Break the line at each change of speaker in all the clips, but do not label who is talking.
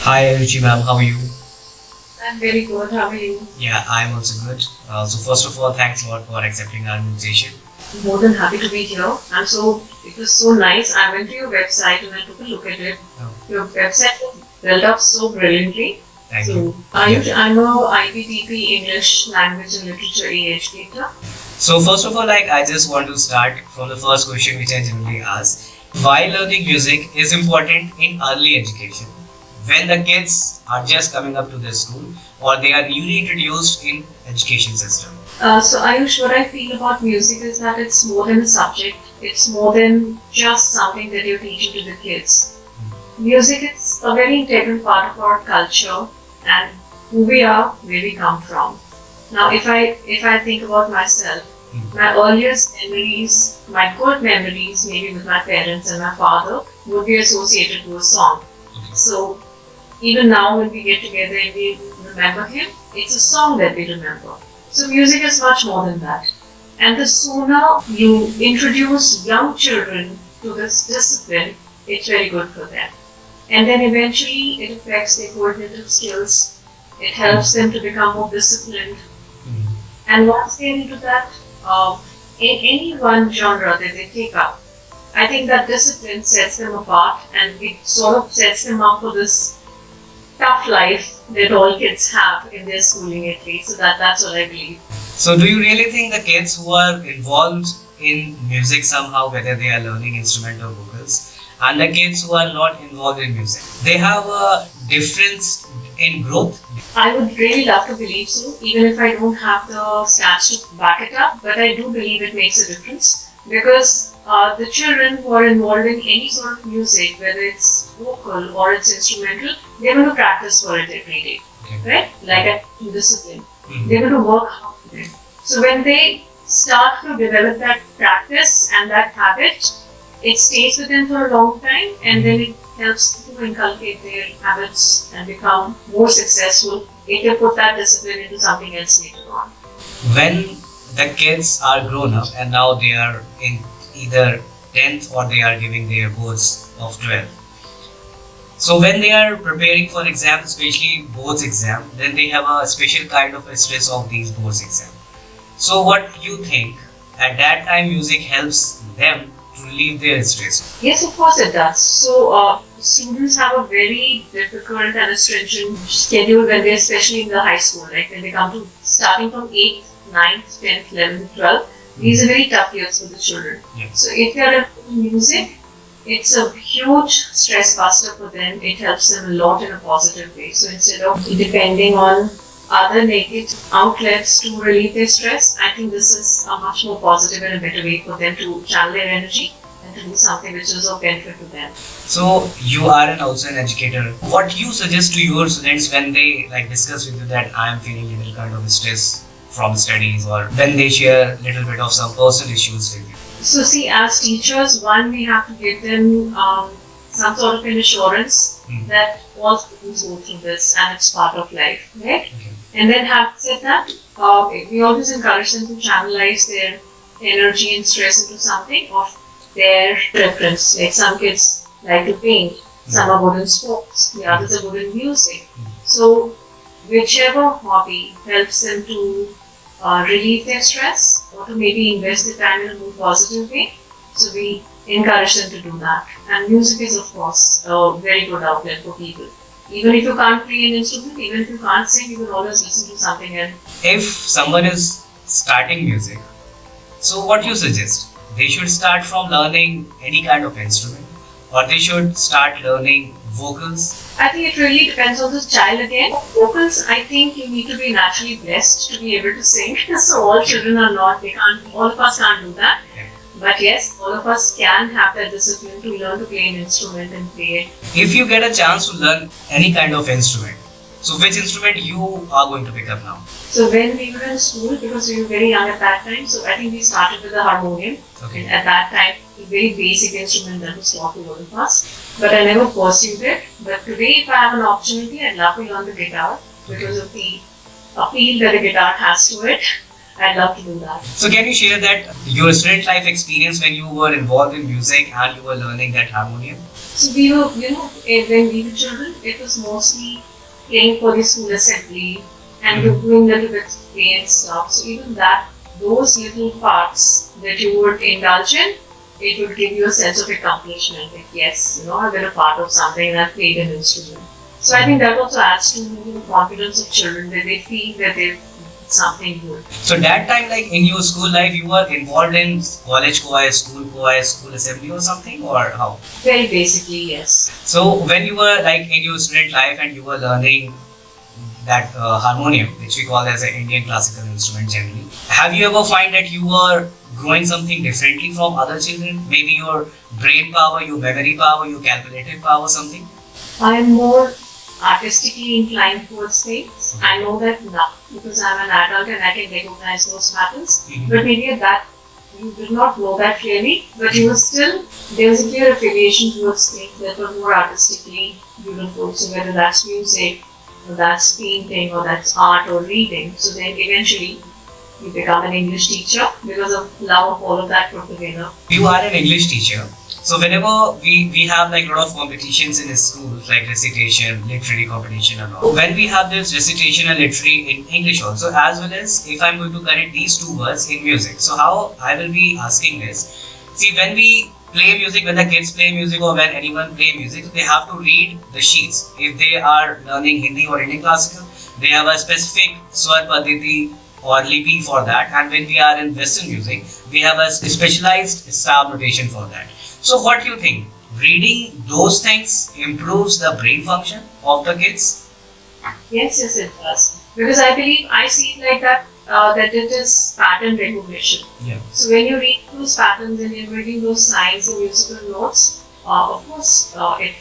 Hi Ruchi ma'am, how are you?
I'm very good. How are you?
Yeah, I'm also good. So first of all, thanks a lot for accepting our invitation.
More than happy to be here. It was so nice. I went to your website and I took a look at it.
Oh,
Your website was built up so brilliantly.
thank you.
So, I'm a IPTP English Language and Literature educator.
So first of all, I just want to start from the first question which I generally ask. Why learning music is important in early education? When the kids are just coming up to the school or they are newly introduced in education system.
Ayush, what I feel about music is that it's more than a subject. It's more than just something that you're teaching to the kids. Music is a very integral part of our culture and who we are, where we come from. Now, if I think about myself, my earliest memories, my good memories, maybe with my parents and my father, would be associated to a song. So even now, when we get together and we remember him, it's a song that we remember. So music is much more than that. And the sooner you introduce young children to this discipline, it's very good for them. And then eventually it affects their cognitive skills. It helps them to become more disciplined. And once they're into that, in any one genre that they take up, I think that discipline sets them apart and it sort of sets them up for this tough life that all kids have in their schooling at least. So that's what I believe.
So do you really think the kids who are involved in music somehow, whether they are learning instrument or vocals, and the kids who are not involved in music, they have a difference in growth?
I would really love to believe so, even if I don't have the stats to back it up, but I do believe it makes a difference because the children who are involved in any sort of music, whether it's vocal or it's instrumental, they're going to practice for it every day, right? Like a discipline. They're going to work hard for it. So when they start to develop that practice and that habit, it stays with them for a long time and then it helps them to inculcate their habits and become more successful. It can put that discipline into something else later on.
When the kids are grown up and now they are in either 10th or they are giving their boards of 12th. So when they are preparing for exams, especially boards exam, then they have a special kind of a stress of these boards exam. So what you think at that time music helps them to relieve their stress?
Yes, of course it does. So students have a very difficult and a stringent schedule when they're especially in the high school, like when they come to starting from 8th, 9th, 10th, 11th, 12th. These are very tough years for the children.
Yeah.
So if they are in music, it's a huge stress buster for them. It helps them a lot in a positive way. So instead of depending on other negative outlets to relieve their stress, I think this is a much more positive and a better way for them to channel their energy and to do something which is of benefit to them.
So you are also an educator. What you suggest to your students when they discuss with you that I am feeling a little kind of stress from studies, or when they share a little bit of some personal issues with you?
So see, as teachers, one, we have to give them some sort of an assurance that all students go through this and it's part of life, right?
Okay.
And then having said that, we always encourage them to channelize their energy and stress into something of their preference. Like some kids like to paint, some are good in sports, the others are good in music. So whichever hobby helps them to relieve their stress or to maybe invest their time in a more positive way. So we encourage them to do that. And music is of course a very good outlet for people. Even if you can't play an instrument, even if you can't sing, you can always listen to something else.
If someone is starting music, so what you suggest? They should start from learning any kind of instrument, or they should start learning vocals?
I think it really depends on the child again. Vocals, I think you need to be naturally blessed to be able to sing. So all children are not, all of us can't do that. But yes, all of us can have that discipline to learn to play an instrument and play it.
If you get a chance to learn any kind of instrument, so which instrument you are going to pick up now?
So when we were in school, because we were very young at that time, so I think we started with the harmonium.
Okay.
And at that time, a very basic instrument that was taught to all of us. But I never pursued it. But today, if I have an opportunity, I'd love to learn the guitar because of the appeal that the guitar has to it. I'd love to do that.
So can you share that your student life experience when you were involved in music and you were learning that harmonium?
So we were, when we were children, it was mostly playing for the school assembly and doing little bits of play and stuff. So even that, those little parts that you would indulge in, it would give you a sense of accomplishment. Like, yes, I've been a part of something and I've played an instrument. So I think that also adds to the confidence of children that they feel that they've done something good.
So that time, like in your school life, you were involved in college choir, school assembly or something, or how?
Very basically, yes.
So when you were like in your student life and you were learning that harmonium, which we call as an Indian classical instrument generally, have you ever find that you were growing something differently from other children? Maybe your brain power, your memory power, your calculative power, something?
I'm more artistically inclined towards things. I know that now because I'm an adult and I can recognize those patterns. But maybe at that you did not know that clearly, but you were still, there was a clear affiliation towards things that were more artistically beautiful. So whether that's music, or that's painting, or that's art or reading. So then eventually you become an English teacher because of love of all of that put together.
You are an English teacher. So whenever we have like a lot of competitions in schools, like recitation, literary competition and all. When we have this recitation and literary in English also, as well as if I'm going to connect these two words in music. So how I will be asking this. See, when we play music, when the kids play music or when anyone play music, they have to read the sheets. If they are learning Hindi or Indian classical, they have a specific swar padhati or lipi for that. And when we are in Western music, we have a specialized star notation for that. So what do you think? Reading those things improves the brain function of the kids?
Yes, it does. Because I believe, I see it like that, that it is pattern recognition.
Yeah.
So when you read those patterns and you're reading those signs and musical notes, of course, it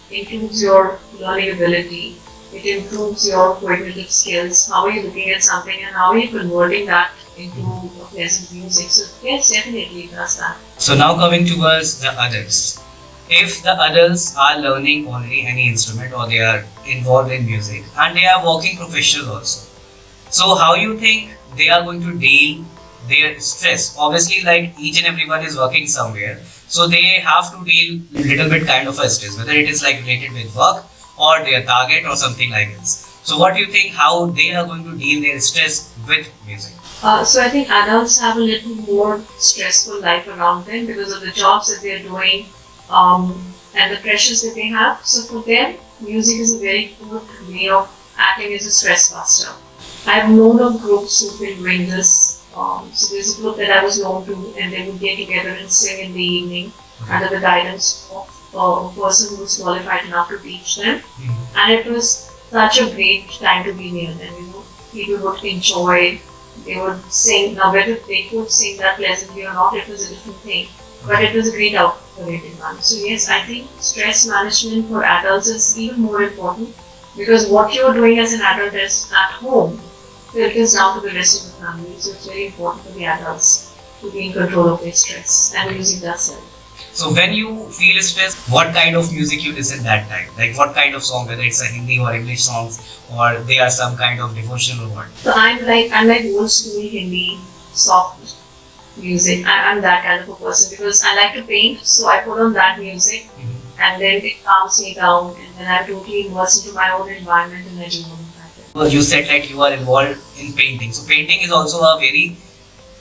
improves your learning ability. It improves your cognitive skills. How are you looking at something and how are you converting that into a pleasant music? So yes, definitely it does that.
So now coming towards the adults. If the adults are learning already any instrument or they are involved in music and they are working professional also. So how you think they are going to deal their stress? Obviously, like each and everyone is working somewhere. So they have to deal a little bit kind of a stress, whether it is like related with work or their target or something like this. So what do you think how they are going to deal their stress with music?
So I think adults have a little more stressful life around them because of the jobs that they're doing and the pressures that they have. So for them, music is a very good way of acting as a stress buster. I've known of groups who've been doing this. So there's a group that I was known to and they would get together and sing in the evening under the guidance of a person who was qualified enough to teach them. And it was such a great time to be near them. People would enjoy. They would sing. Now, whether they could sing that pleasantly or not, it was a different thing. But it was a great outcome for everyone. So yes, I think stress management for adults is even more important because what you're doing as an adult is at home filters down to the rest of the family. So it's very important for the adults to be in control of their stress, and music does help.
So when you feel stressed, what kind of music you listen that time? Like what kind of song, whether it's a Hindi or English songs, or they are some kind of devotional or what?
So I'm like old school Hindi soft music. I'm that kind of a person because I like to paint, so I put on that music and then it calms me down and then I'm totally immersed into my own environment and I do what I do.
Well, you said that you are involved in painting. So painting is also a very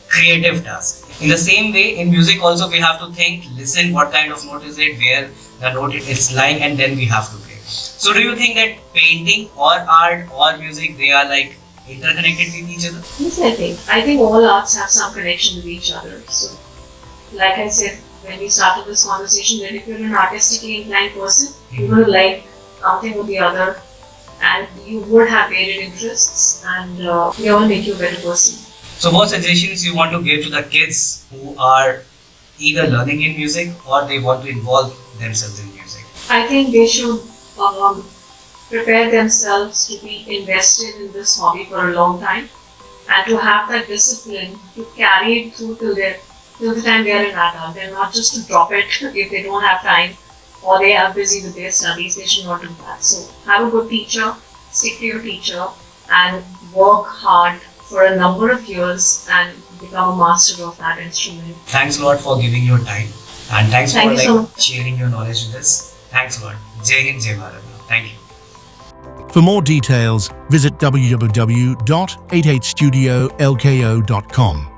creative task. In the same way, in music also we have to think, listen what kind of note is it, where the note is lying, and then we have to play. So do you think that painting or art or music, they are like interconnected with each other?
Yes, I think all arts have some connection with each other. So like I said when we started this conversation, that if you're an artistically inclined person, you will like something or the other and you would have varied interests and they all make you a better person.
So what suggestions you want to give to the kids who are either learning in music or they want to involve themselves in music?
I think they should prepare themselves to be invested in this hobby for a long time and to have that discipline to carry it through till the time they are an adult. And not just to drop it if they don't have time or they are busy with their studies, they should not do that. So have a good teacher, stick to your teacher and work hard for a number of years and become a master of that instrument.
Thanks a lot for giving your time and thanks
Thank
for
you so much.
sharing your knowledge with us. Thanks a lot. Jai Hind, Jai Bharat. Thank you.
For more details, visit www.88studiolko.com.